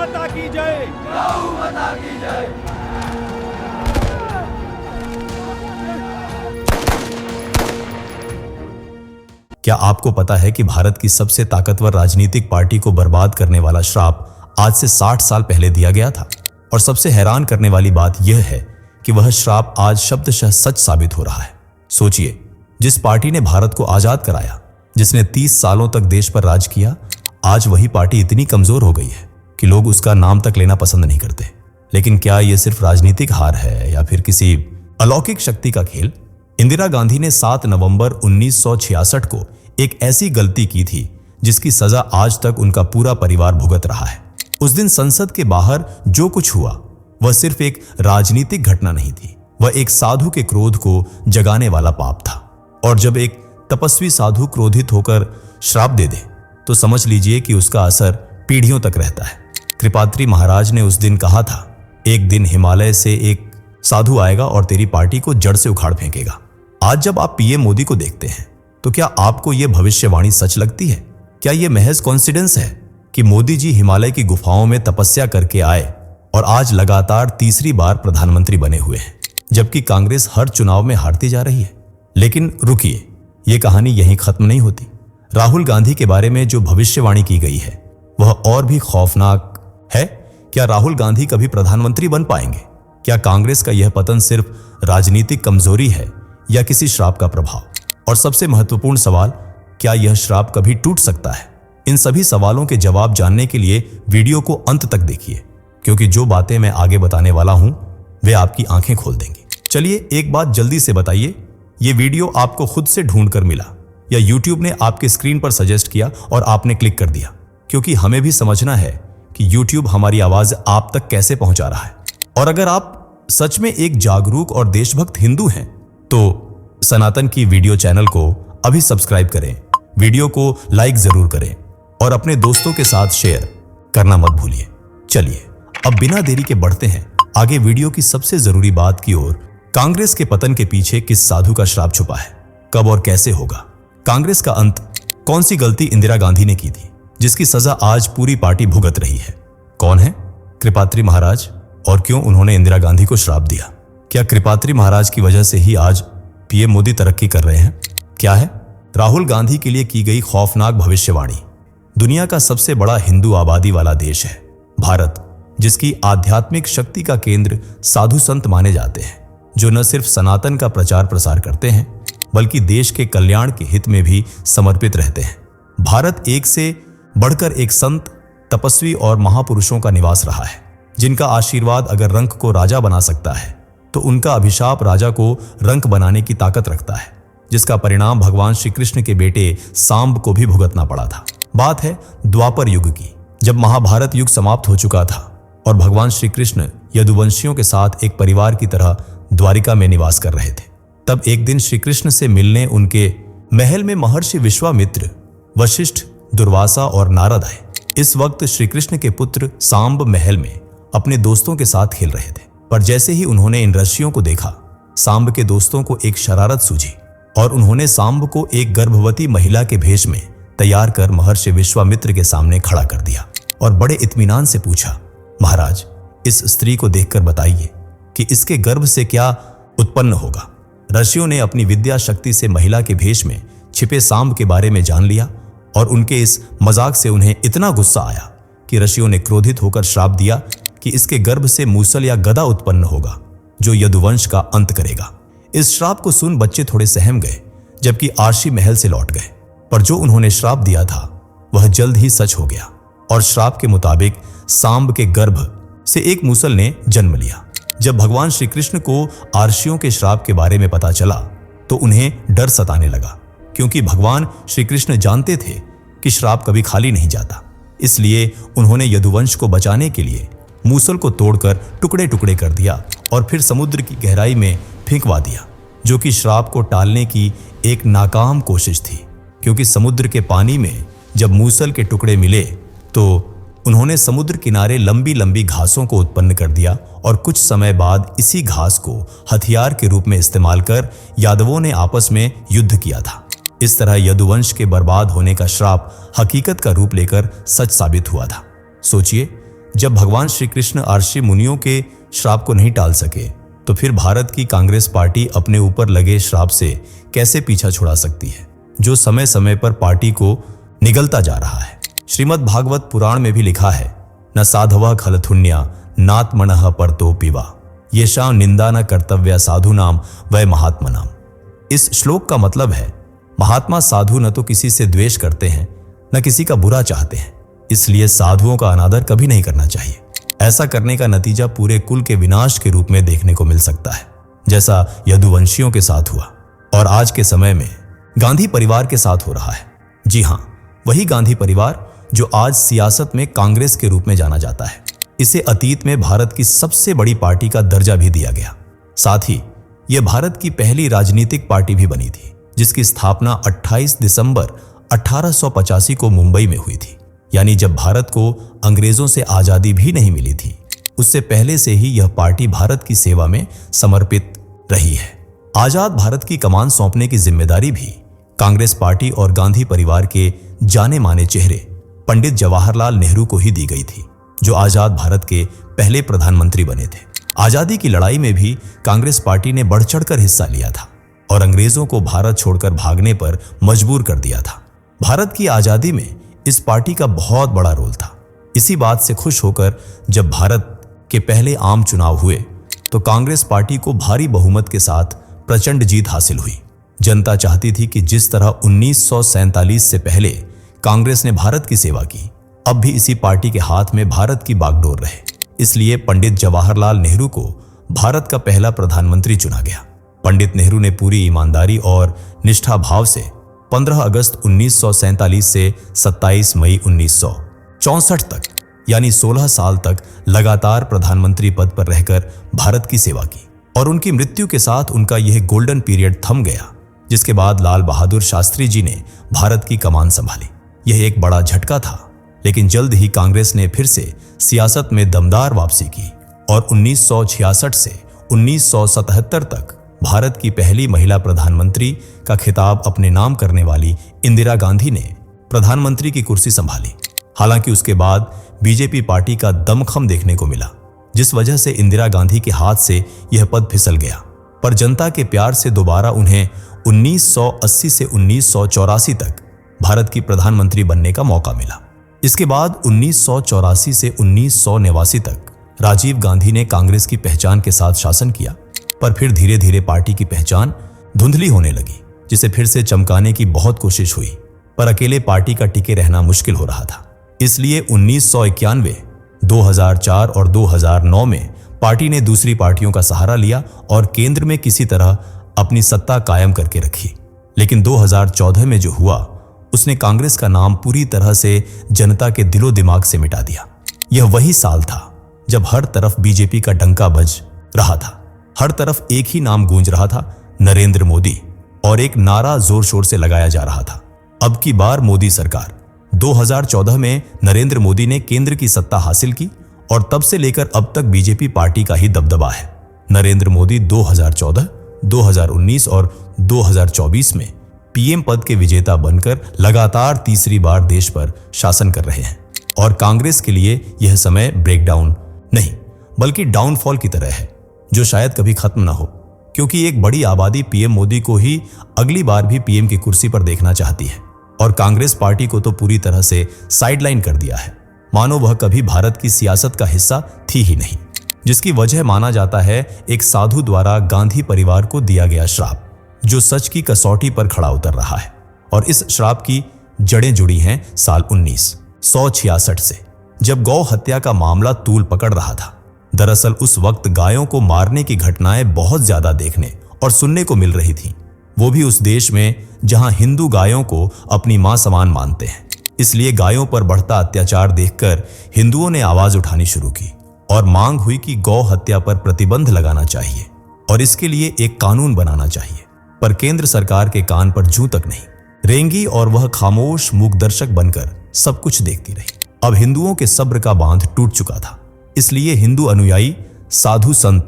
माता की जय। गौ माता की जय। क्या आपको पता है कि भारत की सबसे ताकतवर राजनीतिक पार्टी को बर्बाद करने वाला श्राप आज से 60 साल पहले दिया गया था? और सबसे हैरान करने वाली बात यह है कि वह श्राप आज शब्दशः सच साबित हो रहा है। सोचिए, जिस पार्टी ने भारत को आजाद कराया, जिसने 30 सालों तक देश पर राज किया, आज वही पार्टी इतनी कमजोर हो गई है कि लोग उसका नाम तक लेना पसंद नहीं करते। लेकिन क्या यह सिर्फ राजनीतिक हार है या फिर किसी अलौकिक शक्ति का खेल? इंदिरा गांधी ने 7 नवंबर 1966 को एक ऐसी गलती की थी जिसकी सजा आज तक उनका पूरा परिवार भुगत रहा है। उस दिन संसद के बाहर जो कुछ हुआ वह सिर्फ एक राजनीतिक घटना नहीं थी, वह एक साधु के क्रोध को जगाने वाला पाप था। और जब एक तपस्वी साधु क्रोधित होकर श्राप दे दे तो समझ लीजिए कि उसका असर पीढ़ियों तक रहता है। कृपात्री महाराज ने उस दिन कहा था, एक दिन हिमालय से एक साधु आएगा और तेरी पार्टी को जड़ से उखाड़ फेंकेगा। आज जब आप पीएम मोदी को देखते हैं तो क्या आपको यह भविष्यवाणी सच लगती है? क्या यह महज कॉन्सिडेंस है कि मोदी जी हिमालय की गुफाओं में तपस्या करके आए और आज लगातार तीसरी बार प्रधानमंत्री बने हुए हैं, जबकि कांग्रेस हर चुनाव में हारती जा रही है? लेकिन रुकिए, यह कहानी यहीं खत्म नहीं होती। राहुल गांधी के बारे में जो भविष्यवाणी की गई है वह और भी खौफनाक है। क्या राहुल गांधी कभी प्रधानमंत्री बन पाएंगे? क्या कांग्रेस का यह पतन सिर्फ राजनीतिक कमजोरी है या किसी श्राप का प्रभाव? और सबसे महत्वपूर्ण सवाल, क्या यह श्राप कभी टूट सकता है? इन सभी सवालों के जवाब जानने के लिए वीडियो को अंत तक देखिए, क्योंकि जो बातें मैं आगे बताने वाला हूं वे आपकी आंखें खोल देंगी। चलिए एक बात जल्दी से बताइए, ये वीडियो आपको खुद से ढूंढकर मिला या YouTube ने आपके स्क्रीन पर सजेस्ट किया और आपने क्लिक कर दिया? क्योंकि हमें भी समझना है कि YouTube हमारी आवाज आप तक कैसे पहुंचा रहा है। और अगर आप सच में एक जागरूक और देशभक्त हिंदू हैं तो सनातन की वीडियो चैनल को अभी सब्सक्राइब करें, वीडियो को लाइक जरूर करें और अपने दोस्तों के साथ शेयर करना मत भूलिए। चलिए अब बिना देरी के बढ़ते हैं आगे वीडियो की सबसे जरूरी बात की ओर। कांग्रेस के पतन के पीछे किस साधु का श्राप छुपा है? कब और कैसे होगा कांग्रेस का अंत? कौन सी गलती इंदिरा गांधी ने की थी जिसकी सजा आज पूरी पार्टी भुगत रही है? कौन है कृपात्री महाराज और क्यों उन्होंने इंदिरा गांधी को श्राप दिया? क्या कृपात्री महाराज की वजह से ही आज पीएम मोदी तरक्की कर रहे हैं? क्या है राहुल गांधी के लिए की गई खौफनाक भविष्यवाणी? दुनिया का सबसे बड़ा हिंदू आबादी वाला देश है भारत, जिसकी आध्यात्मिक शक्ति का केंद्र साधु संत माने जाते हैं, जो न सिर्फ सनातन का प्रचार प्रसार करते हैं बल्कि देश के कल्याण के हित में भी समर्पित रहते हैं। भारत एक से बढ़कर एक संत, तपस्वी और महापुरुषों का निवास रहा है, जिनका आशीर्वाद अगर रंक को राजा बना सकता है तो उनका अभिशाप राजा को रंक बनाने की ताकत रखता है, जिसका परिणाम भगवान श्री कृष्ण के बेटे सांब को भी भुगतना पड़ा था। बात है द्वापर युग की, जब महाभारत युग समाप्त हो चुका था और भगवान श्री कृष्ण यदुवंशियों के साथ एक परिवार की तरह द्वारिका में निवास कर रहे थे। तब एक दिन श्री कृष्ण से मिलने उनके महल में महर्षि विश्वामित्र, वशिष्ठ, दुर्वासा और नारद आए। इस वक्त श्री कृष्ण के पुत्र सांब महल में अपने दोस्तों के साथ खेल रहे थे, पर जैसे ही उन्होंने इन ऋषियों को देखा, सांब के दोस्तों को एक शरारत सूझी और उन्होंने सांब को एक गर्भवती महिला के भेष में तैयार कर महर्षि विश्वामित्र के सामने खड़ा कर दिया और बड़े इत्मीनान से पूछा, महाराज, इस स्त्री को देखकर बताइए कि इसके गर्भ से क्या उत्पन्न होगा। ऋषियों ने अपनी विद्या शक्ति से महिला के भेष में छिपे सांब के बारे में जान लिया और उनके इस मजाक से उन्हें इतना गुस्सा आया कि ऋषियों ने क्रोधित होकर श्राप दिया कि इसके गर्भ से मूसल या गधा उत्पन्न होगा जो यदुवंश का अंत करेगा। इस श्राप को सुन बच्चे थोड़े सहम गए, जबकि आर्षी महल से लौट गए, पर जो उन्होंने श्राप दिया था वह जल्द ही सच हो गया और श्राप के मुताबिक सांब के गर्भ से एक मूसल ने जन्म लिया। जब भगवान श्री कृष्ण को आर्षियों के श्राप के बारे में पता चला तो उन्हें डर सताने लगा, क्योंकि भगवान श्री कृष्ण जानते थे कि श्राप कभी खाली नहीं जाता। इसलिए उन्होंने यदुवंश को बचाने के लिए मूसल को तोड़कर टुकड़े टुकड़े कर दिया और फिर समुद्र की गहराई में फेंकवा दिया, जो कि श्राप को टालने की एक नाकाम कोशिश थी। क्योंकि समुद्र के पानी में जब मूसल के टुकड़े मिले तो उन्होंने समुद्र किनारे लंबी लंबी घासों को उत्पन्न कर दिया और कुछ समय बाद इसी घास को हथियार के रूप में इस्तेमाल कर यादवों ने आपस में युद्ध किया था। इस तरह यदुवंश के बर्बाद होने का श्राप हकीकत का रूप लेकर सच साबित हुआ था। सोचिए, जब भगवान श्री कृष्ण आर्षि मुनियों के श्राप को नहीं टाल सके तो फिर भारत की कांग्रेस पार्टी अपने ऊपर लगे श्राप से कैसे पीछा छुड़ा सकती है, जो समय समय पर पार्टी को निगलता जा रहा है। श्रीमद् भागवत पुराण में भी लिखा है, न साधवा खलथुन्या नात्मनः परतो पिवा येषां निंदा न कर्तव्या साधुनाम वै महात्मनाम। इस श्लोक का मतलब है, महात्मा साधु न तो किसी से द्वेष करते हैं न किसी का बुरा चाहते हैं, इसलिए साधुओं का अनादर कभी नहीं करना चाहिए। ऐसा करने का नतीजा पूरे कुल के विनाश के रूप में देखने को मिल सकता है, जैसा यदुवंशियों के साथ हुआ और आज के समय में गांधी परिवार के साथ हो रहा है। जी हां, वही गांधी परिवार जो आज सियासत में कांग्रेस के रूप में जाना जाता है। इसे अतीत में भारत की सबसे बड़ी पार्टी का दर्जा भी दिया गया। साथ ही यह भारत की पहली राजनीतिक पार्टी भी बनी थी, जिसकी स्थापना 28 दिसंबर 1885 को मुंबई में हुई थी, यानी जब भारत को अंग्रेजों से आजादी भी नहीं मिली थी। उससे पहले से ही यह पार्टी भारत की सेवा में समर्पित रही है। आजाद भारत की कमान सौंपने की जिम्मेदारी भी कांग्रेस पार्टी और गांधी परिवार के जाने माने चेहरे पंडित जवाहरलाल नेहरू को ही दी गई थी, जो आजाद भारत के पहले प्रधानमंत्री बने थे। आजादी की लड़ाई में भी कांग्रेस पार्टी ने बढ़ चढ़कर हिस्सा लिया था और अंग्रेजों को भारत छोड़कर भागने पर मजबूर कर दिया था। भारत की आजादी में इस पार्टी का बहुत बड़ा रोल था। इसी बात से खुश होकर जब भारत के पहले आम चुनाव हुए तो कांग्रेस पार्टी को भारी बहुमत के साथ प्रचंड जीत हासिल हुई। जनता चाहती थी कि जिस तरह 1947 से पहले कांग्रेस ने भारत की सेवा की, अब भी इसी पार्टी के हाथ में भारत की बागडोर रहे। इसलिए पंडित जवाहरलाल नेहरू को भारत का पहला प्रधानमंत्री चुना गया। पंडित नेहरू ने पूरी ईमानदारी और निष्ठा भाव से 15 अगस्त 1947 से 27 मई 1964 तक, यानी 16 साल तक लगातार प्रधानमंत्री पद पर रहकर भारत की सेवा की और उनकी मृत्यु के साथ उनका यह गोल्डन पीरियड थम गया, जिसके बाद लाल बहादुर शास्त्री जी ने भारत की कमान संभाली। यह एक बड़ा झटका था, लेकिन जल्द ही कांग्रेस ने फिर से सियासत में दमदार वापसी की और 1966 से 1977 तक भारत की पहली महिला प्रधानमंत्री का खिताब अपने नाम करने वाली इंदिरा गांधी ने प्रधानमंत्री की कुर्सी संभाली। हालांकि उसके बाद बीजेपी पार्टी का दमखम देखने को मिला, जिस वजह से इंदिरा गांधी के हाथ से यह पद फिसल गया, पर जनता के प्यार से दोबारा उन्हें 1980 से 1984 तक भारत की प्रधानमंत्री बनने का मौका मिला। इसके बाद 1984 से 1989 तक राजीव गांधी ने कांग्रेस की पहचान के साथ शासन किया, पर फिर धीरे धीरे पार्टी की पहचान धुंधली होने लगी, जिसे फिर से चमकाने की बहुत कोशिश हुई, पर अकेले पार्टी का टिके रहना मुश्किल हो रहा था। इसलिए 1991, 2004 और 2009 में पार्टी ने दूसरी पार्टियों का सहारा लिया और केंद्र में किसी तरह अपनी सत्ता कायम करके रखी। लेकिन 2014 में जो हुआ, उसने कांग्रेस का नाम पूरी तरह से जनता के दिलो दिमाग से मिटा दिया। यह वही साल था जब हर तरफ बीजेपी का डंका बज रहा था। हर तरफ एक ही नाम गूंज रहा था, नरेंद्र मोदी, और एक नारा जोर शोर से लगाया जा रहा था, अब की बार मोदी सरकार। 2014 में नरेंद्र मोदी ने केंद्र की सत्ता हासिल की और तब से लेकर अब तक बीजेपी पार्टी का ही दबदबा है। नरेंद्र मोदी 2014, 2019 और 2024 में पीएम पद के विजेता बनकर लगातार तीसरी बार देश पर शासन कर रहे हैं और कांग्रेस के लिए यह समय ब्रेकडाउन नहीं बल्कि डाउनफॉल की तरह है, जो शायद कभी खत्म ना हो, क्योंकि एक बड़ी आबादी पीएम मोदी को ही अगली बार भी पीएम की कुर्सी पर देखना चाहती है और कांग्रेस पार्टी को तो पूरी तरह से साइडलाइन कर दिया है, मानो वह कभी भारत की सियासत का हिस्सा थी ही नहीं। जिसकी वजह माना जाता है एक साधु द्वारा गांधी परिवार को दिया गया श्राप, जो सच की कसौटी पर खड़ा उतर रहा है। और इस श्राप की जड़ें जुड़ी हैं साल 1966 से, जब गौ हत्या का मामला तूल पकड़ रहा था। दरअसल उस वक्त गायों को मारने की घटनाएं बहुत ज्यादा देखने और सुनने को मिल रही थीं, वो भी उस देश में जहां हिंदू गायों को अपनी मां समान मानते हैं। इसलिए गायों पर बढ़ता अत्याचार देखकर हिंदुओं ने आवाज उठानी शुरू की और मांग हुई कि गौ हत्या पर प्रतिबंध लगाना चाहिए और इसके लिए एक कानून बनाना चाहिए। पर केंद्र सरकार के कान पर जूं तक नहीं रेंगी और वह खामोश मूकदर्शक बनकर सब कुछ देखती रही। अब हिंदुओं के सब्र का बांध टूट चुका था। इसलिए हिंदू अनुयायी, साधु संत,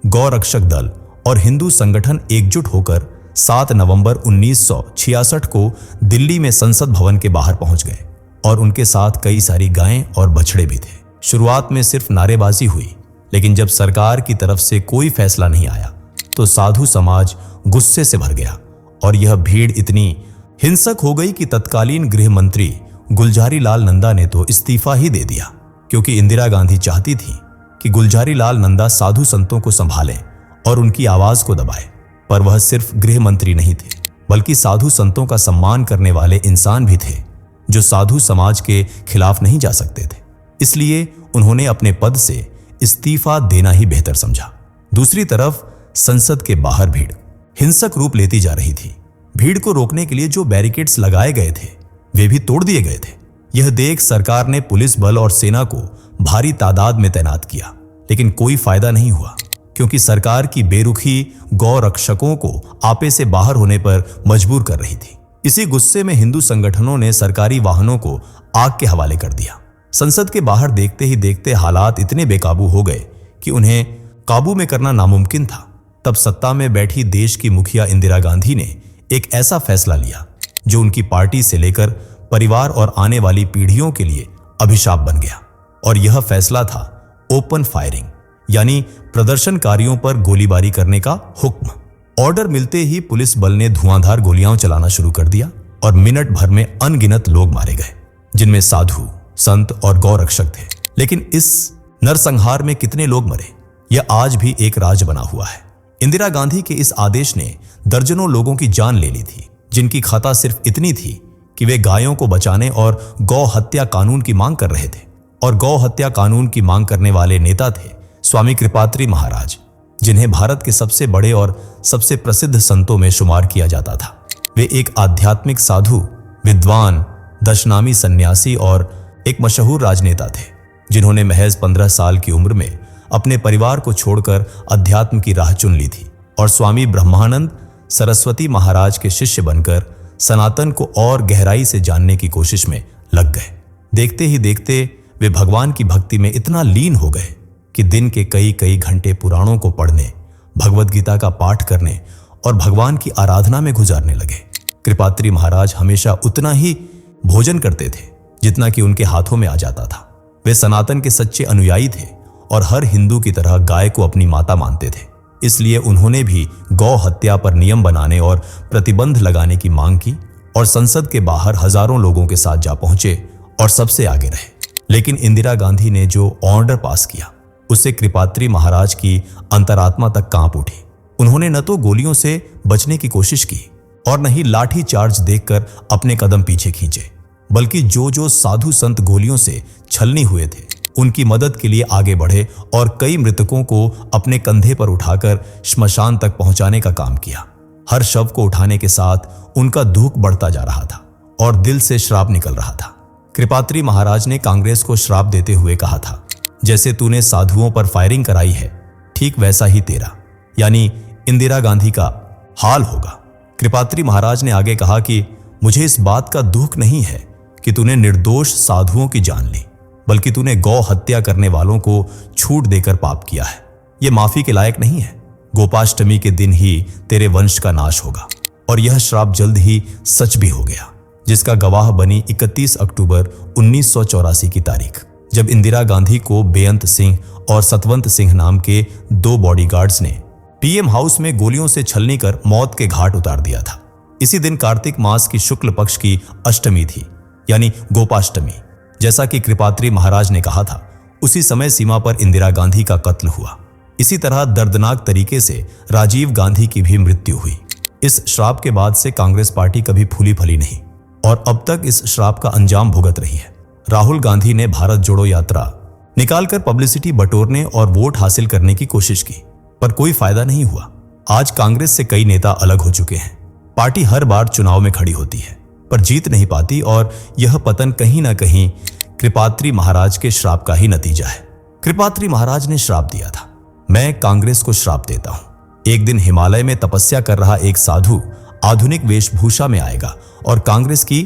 गौरक्षक दल और हिंदू संगठन एकजुट होकर 7 नवंबर 1966 को दिल्ली में संसद भवन के बाहर पहुंच गए और उनके साथ कई सारी गायें और बछड़े भी थे। शुरुआत में सिर्फ नारेबाजी हुई, लेकिन जब सरकार की तरफ से कोई फैसला नहीं आया तो साधु समाज गुस्से से भर गया और यह भीड़ इतनी हिंसक हो गई कि तत्कालीन गृह मंत्री गुलजारी लाल नंदा ने तो इस्तीफा ही दे दिया, क्योंकि इंदिरा गांधी चाहती थी कि गुलजारी लाल नंदा साधु संतों को संभालें और उनकी आवाज को दबाए। पर वह सिर्फ गृह मंत्री नहीं थे, बल्कि साधु संतों का सम्मान करने वाले इंसान भी थे, जो साधु समाज के खिलाफ नहीं जा सकते थे। इसलिए उन्होंने अपने पद से इस्तीफा देना ही बेहतर समझा। दूसरी तरफ संसद के बाहर भीड़ हिंसक रूप लेती जा रही थी। भीड़ को रोकने के लिए जो बैरिकेड्स लगाए गए थे वे भी तोड़ दिए गए थे। यह देख सरकार ने पुलिस बल और सेना को भारी तादाद में तैनात किया, लेकिन कोई फायदा नहीं हुआ, क्योंकि सरकार की बेरुखी गौ रक्षकों को आपे से बाहर होने पर मजबूर कर रही थी। इसी गुस्से में हिंदू संगठनों ने सरकारी वाहनों को आग के हवाले कर दिया। संसद के बाहर देखते ही देखते हालात इतने बेकाबू हो गए कि उन्हें काबू में करना नामुमकिन था। तब सत्ता में बैठी देश की मुखिया इंदिरा गांधी ने एक ऐसा फैसला लिया जो उनकी पार्टी से लेकर परिवार और आने वाली पीढ़ियों के लिए अभिशाप बन गया। और यह फैसला था ओपन फायरिंग, यानी प्रदर्शनकारियों पर गोलीबारी करने का हुक्म। ऑर्डर मिलते ही पुलिस बल ने धुआंधार गोलियां चलाना शुरू कर दिया और मिनट भर में अनगिनत लोग मारे गए, जिनमें साधु, संत और गौ रक्षक थे। लेकिन इस नरसंहार में कितने लोग मरे, यह आज भी एक राज बना हुआ है। इंदिरा गांधी के इस आदेश ने दर्जनों लोगों की जान ले ली थी, जिनकी खता सिर्फ इतनी थी कि वे गायों को बचाने और गौ हत्या कानून की मांग कर रहे थे। और गौ हत्या कानून की मांग करने वाले नेता थे स्वामी कृपात्री महाराज, जिन्हें भारत के सबसे बड़े और सबसे प्रसिद्ध संतों में शुमार किया जाता था। वे एक आध्यात्मिक साधु, विद्वान, दशनामी सन्यासी और एक मशहूर राजनेता थे, जिन्होंने महज 15 साल की उम्र में अपने परिवार को छोड़कर अध्यात्म की राह चुन ली थी और स्वामी ब्रह्मानंद सरस्वती महाराज के शिष्य बनकर सनातन को और गहराई से जानने की कोशिश में लग गए। देखते ही देखते वे भगवान की भक्ति में इतना लीन हो गए कि दिन के कई कई घंटे पुराणों को पढ़ने, भगवद गीता का पाठ करने और भगवान की आराधना में गुजारने लगे। कृपात्री महाराज हमेशा उतना ही भोजन करते थे जितना कि उनके हाथों में आ जाता था। वे सनातन के सच्चे अनुयायी थे और हर हिंदू की तरह गाय को अपनी माता मानते थे। इसलिए उन्होंने भी गौ हत्या पर नियम बनाने और प्रतिबंध लगाने की मांग की और संसद के बाहर हजारों लोगों के साथ जा पहुंचे और सबसे आगे रहे। लेकिन इंदिरा गांधी ने जो ऑर्डर पास किया उससे कृपात्री महाराज की अंतरात्मा तक कांप उठी। उन्होंने न तो गोलियों से बचने की कोशिश की और न ही लाठी चार्ज देखकर अपने कदम पीछे खींचे, बल्कि जो साधु संत गोलियों से छलनी हुए थे उनकी मदद के लिए आगे बढ़े और कई मृतकों को अपने कंधे पर उठाकर श्मशान तक पहुंचाने का काम किया। हर शव को उठाने के साथ उनका दुख बढ़ता जा रहा था और दिल से श्राप निकल रहा था। कृपात्री महाराज ने कांग्रेस को श्राप देते हुए कहा था, जैसे तूने साधुओं पर फायरिंग कराई है, ठीक वैसा ही तेरा यानी इंदिरा गांधी का हाल होगा। कृपात्री महाराज ने आगे कहा कि मुझे इस बात का दुख नहीं है कि तूने निर्दोष साधुओं की जान ली, बल्कि तूने गौ हत्या करने वालों को छूट देकर पाप किया है। यह माफी के लायक नहीं है। गोपाष्टमी के दिन ही तेरे वंश का नाश होगा। और यह श्राप जल्द ही सच भी हो गया, जिसका गवाह बनी 31 अक्टूबर 1984 की तारीख, जब इंदिरा गांधी को बेअंत सिंह और सतवंत सिंह नाम के 2 बॉडीगार्ड्स ने पीएम हाउस में गोलियों से छलनी कर मौत के घाट उतार दिया था। इसी दिन कार्तिक मास की शुक्ल पक्ष की अष्टमी थी, यानी गोपाष्टमी। जैसा कि कृपात्री महाराज ने कहा था, उसी समय सीमा पर इंदिरा गांधी का कत्ल हुआ। इसी तरह दर्दनाक तरीके से राजीव गांधी की भी मृत्यु हुई। इस श्राप के बाद से कांग्रेस पार्टी कभी फूली फली नहीं और अब तक इस श्राप का अंजाम भुगत रही है। राहुल गांधी ने भारत जोड़ो यात्रा निकालकर पब्लिसिटी बटोरने और वोट हासिल करने की कोशिश की, पर कोई फायदा नहीं हुआ। आज कांग्रेस से कई नेता अलग हो चुके हैं। पार्टी हर बार चुनाव में खड़ी होती है पर जीत नहीं पाती और यह पतन कहीं ना कहीं कृपात्री महाराज के श्राप का ही नतीजा है। कृपात्री महाराज ने श्राप दिया था, मैं कांग्रेस को श्राप देता हूं। एक दिन हिमालय में तपस्या कर रहा एक साधु आधुनिक वेशभूषा में आएगा और कांग्रेस की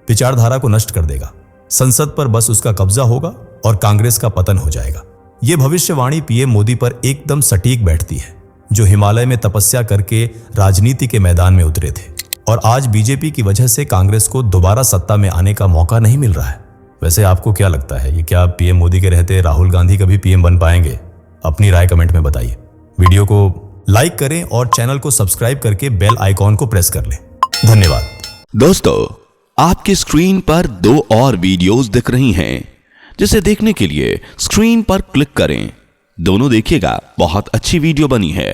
विचारधारा को नष्ट कर देगा। संसद पर बस उसका कब्जा होगा और कांग्रेस का पतन हो जाएगा। यह भविष्यवाणी पीएम मोदी पर एकदम सटीक बैठती है, जो हिमालय में तपस्या करके राजनीति के मैदान में उतरे थे और आज बीजेपी की वजह से कांग्रेस को दोबारा सत्ता में आने का मौका नहीं मिल रहा है। वैसे आपको क्या लगता है, ये क्या पीएम मोदी के रहते राहुल गांधी कभी पीएम बन पाएंगे? अपनी राय कमेंट में बताइए। वीडियो को लाइक करें और चैनल को सब्सक्राइब करके बेल आइकॉन को प्रेस कर लें। धन्यवाद। दोस्तों, आपकी स्क्रीन पर 2 और वीडियोस दिख रही हैं, जिसे देखने के लिए स्क्रीन पर क्लिक करें। दोनों देखिएगा, बहुत अच्छी वीडियो बनी है।